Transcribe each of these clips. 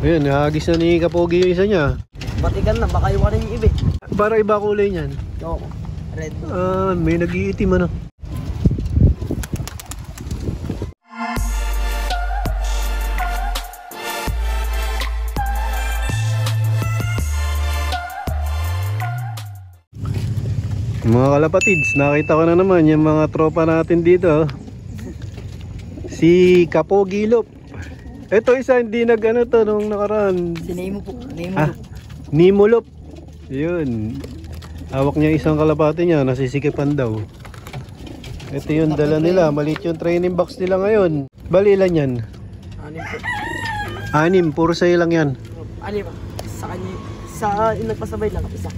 Ayan, nahagis na ni Kapogi yung isa niya. Batikan na, baka iwanan yung iba. Para iba kulay niyan. Oo, red. May nag-iitim ano. Mga kalapatids, nakita ko na naman yung mga tropa natin dito. Si Kapogi Lop. Ito isa hindi nag-ano to nung nakaraan. Si Nemo po, Nemo Lop. Yun. Hawak niya isang kalapati niya, nasisikipan daw. Ito yung dala nila, maliit yung training box nila ngayon. Bali ilan yan? 6 po. 6, puro sa'yo lang yan. 6 ba? Sa kanya, sa yung nagpasabay lang, isa.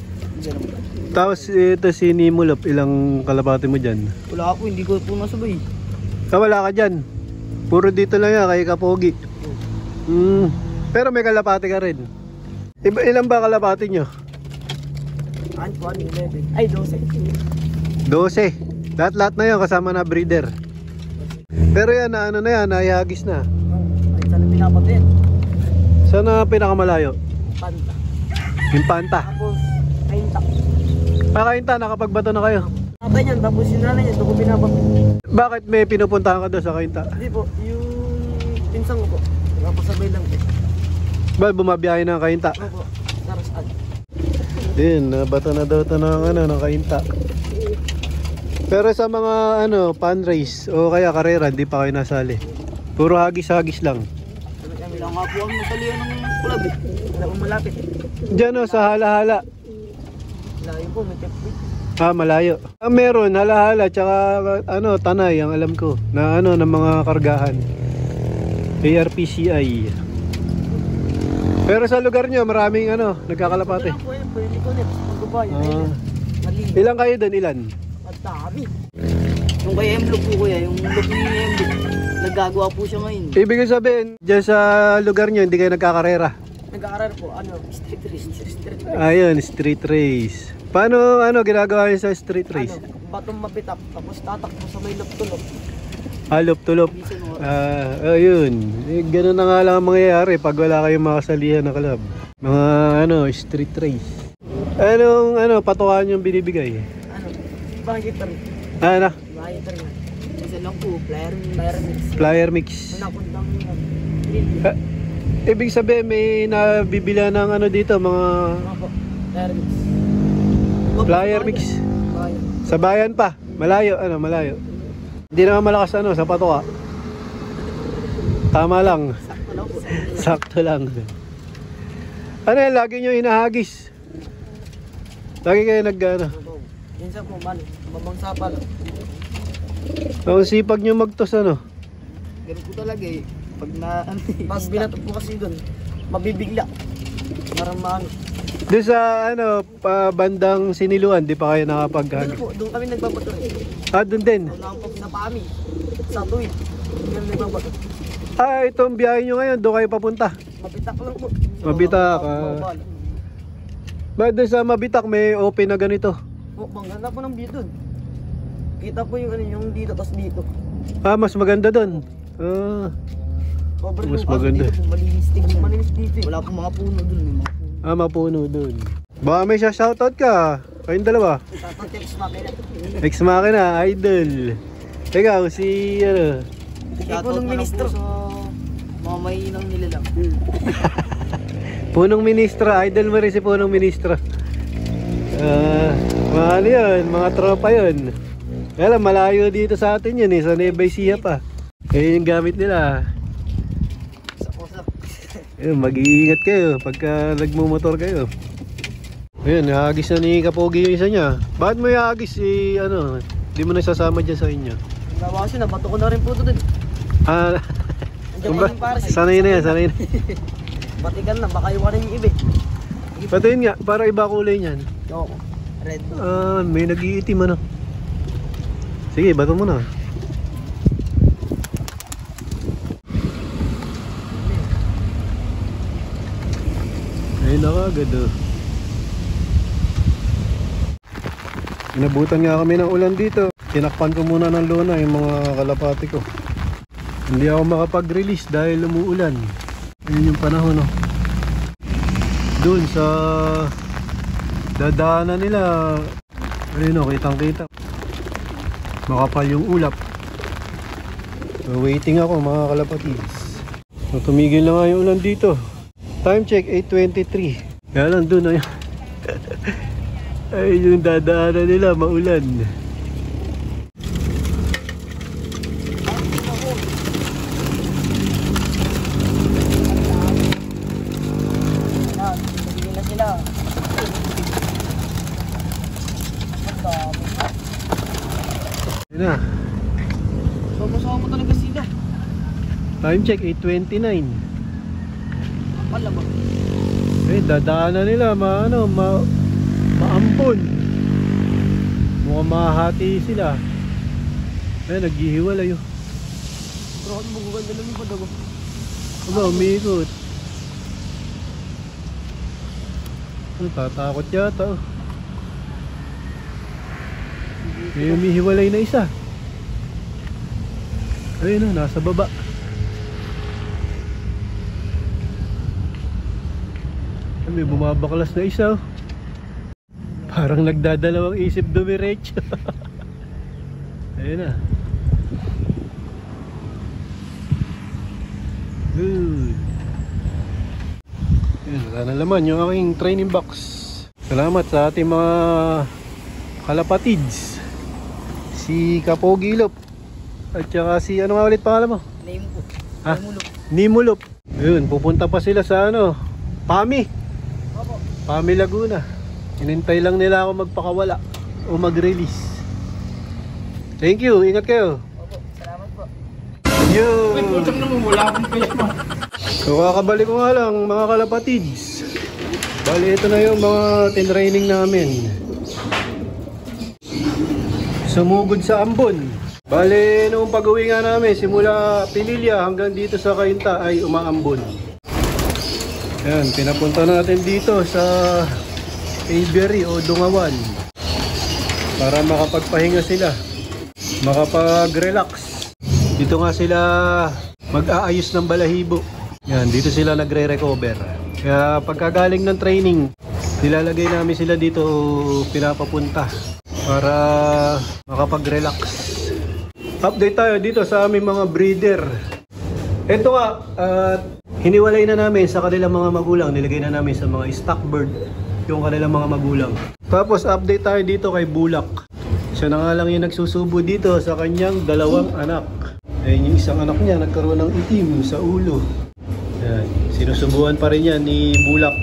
Tapos ito si Nemo Lop, ilang kalapati mo dyan? Wala po, hindi ko po nasabay. Wala ka dyan. Puro dito lang yan, kay Kapogi. Pero may kalapati ka rin. Ilan ba kalapati nyo? 11. Ay, 12. 12. Lahat na yan, kasama na breeder. Pero yan, ano na yan, nahihagis na. Ay, sana pinapatid. Saan na pinakamalayo? Panta. Yung Panta. Tapos, kainta. Kainta, nakapagbato na kayo. Abay niyan, tapos yung nanay niya, doon ko pinapatid. Bakit may pinupuntahan ka doon sa Kainta? Hindi po, yung pinsang ko po. Nakapasabay lang po. Ba, bumabiyahe na ang Kainta? Opo, narasaan. Din, nabato na daw ito ng Kainta. Pero sa mga pan race o kaya karera, hindi pa kayo nasali. Puro hagis-hagis lang. Kami lang nga po ang nasalihan ng kulab eh. Wala pong malapit. Diyan sa hala-hala. Layo po, may tepit. Malayo. Meron hala-hala tsaka tanay ang alam ko na ng mga kargahan. ARPCI. Pero sa lugar nyo maraming nagkakalapate. Ito lang po yun, pwede ko net. Magbabayan. Ilan kayo doon? Ilan? At dami. Yung kay M-Look po kuya, yung look ni M-Look, nagagawa po siya ngayon. Ibig sabihin, dyan sa lugar nyo hindi kayo nagkakarera? Nag-aaral po, street race. Ayun, street race. Paano ginagawa nyo sa street race? Batong mabitak, tapos tatakbo sa may lop-tulop. Lop-tulop. Ayun. Ganun na nga lang ang mangyayari pag wala kayong makasalihan na club. Mga street race. Anong patukaan yung binibigay? Bakit rin? Bakit rin. Isa lang po, flyer mix. Flyer mix. Napuntang yun. Ibig sabihin may nabibila ng dito mga Flyer mix. Flyer mix. Sa bayan pa. Malayo, malayo. Hindi naman malakas sa patuka. Tama lang. Sakto lang. Yan, lagi nyo hinahagis. Lagi kayo Minsan po, mabangsa pa lang. Ang sipag nyo magtos Ganun po talaga eh. Pag binatok po kasi doon, mabibigla. Parang Doon sa bandang Siniluan, di pa kayo nakapaghagis? Doon kami nagbabato eh. Doon din? Doon sa Pami. Sa Tuwid. Doon nagbabato. Itong biyahe nyo ngayon, doon kayo papunta? Mabitak lang po. Mabitak. Ba doon sa Mabitak may open na ganito? Ganda po ng view doon. Kita po yung dito, tapos dito. Mas maganda doon. Mas maganda. Malinis dito. Wala pong mga puno doon. Mapuno doon. Baka may shoutout ka. Kayong dalawa. Ex Machina, idol. Ikaw, si Punong ministro. Mga mainang nilalang. Punong ministro, idol mo rin si Punong ministro. Mga yun, mga tropa yun. Kaya malayo dito sa atin yun sa Nueva Ecija pa. Kaya yung gamit nila. Mag-iingat kayo pagka nagmumotor kayo. Ayun, nahagis na ni Kapogi yung isa niya. Bakit mo ihagis di mo nasasama dyan sa inyo? Nawaso, nabato ko na rin po doon. Sanay na yan. Batikan na, baka iwanan yung iba. Patayin nga, para iba kulay niyan. Oo, red. May nag-iitim Sige, bato mo na. Ayun na kagad Inabutan nga kami ng ulan dito. Tinakpan ko muna ng lona yung mga kalapati ko. Hindi ako makapag-release dahil umuulan. Ayun yung panahon Dun sa dadaanan nila, ayun o, kitang kita makapal yung ulap. So, waiting ako mga kalapatids. So, tumigil na nga yung ulan dito. Time check 8:23. Kaya lang dun ay ay yung dadaanan nila maulan. Hindi na sila. Yun na. Sama-sama talaga sila. Time check 8:29. Pala ba? Eh, dadaanan nila maambon. Mukhang mahati sila. Eh, naghihiwalay yun. Pero ako maguganda lang yung padago. Aba, umikot. Tatakot yata. May umihiwalay na isa. Ayun na, nasa baba. May bumabaklas na isa. Parang nagdadalawang isip dumiretso. Ayun na. Good. Ayun, sana naman yung aking training box. Salamat sa ating mga kalapatids. Si Kapogilop. At saka si ano nga ulit pangalan mo? Name ko. Ha? Nimulok. Nimulop. Ayun, pupunta pa sila sa ano, Pami. Opo. Pami Laguna. Inintay lang nila ako magpakawala o mag-release. Thank you, ingat kayo. Opo, salamat po. Yo! Wait, putang naman, wala akong face mask. So kakabalik ko nga lang mga kalapatids. Bali ito na yung mga tinraining namin. Sumugod sa ambon. Bali noong pag-uwi nga namin simula Pililya hanggang dito sa Cainta ay umaambon. Ayan, pinapunta natin dito sa Aviary o Dungawan para makapagpahinga sila, makapag-relax. Dito nga sila mag-aayos ng balahibo. Yan, dito sila nagre-recover. Kaya pagkagaling ng training, nilalagay namin sila dito, pinapapunta para makapag-relax. Update tayo dito sa aming mga breeder. Ito nga, hiniwalay na namin sa kanilang mga magulang. Nilagay na namin sa mga stock bird yung kanilang mga magulang. Tapos update tayo dito kay Bulak. Siya na nga lang yung nagsusubo dito sa kanyang dalawang anak. Ayun yung isang anak niya nagkaroon ng itim sa ulo. Yan, sinusubuan pa rin yan ni Bulak.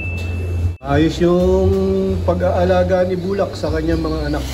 Ayos yung pag-aalaga ni Bulak sa kanyang mga anak.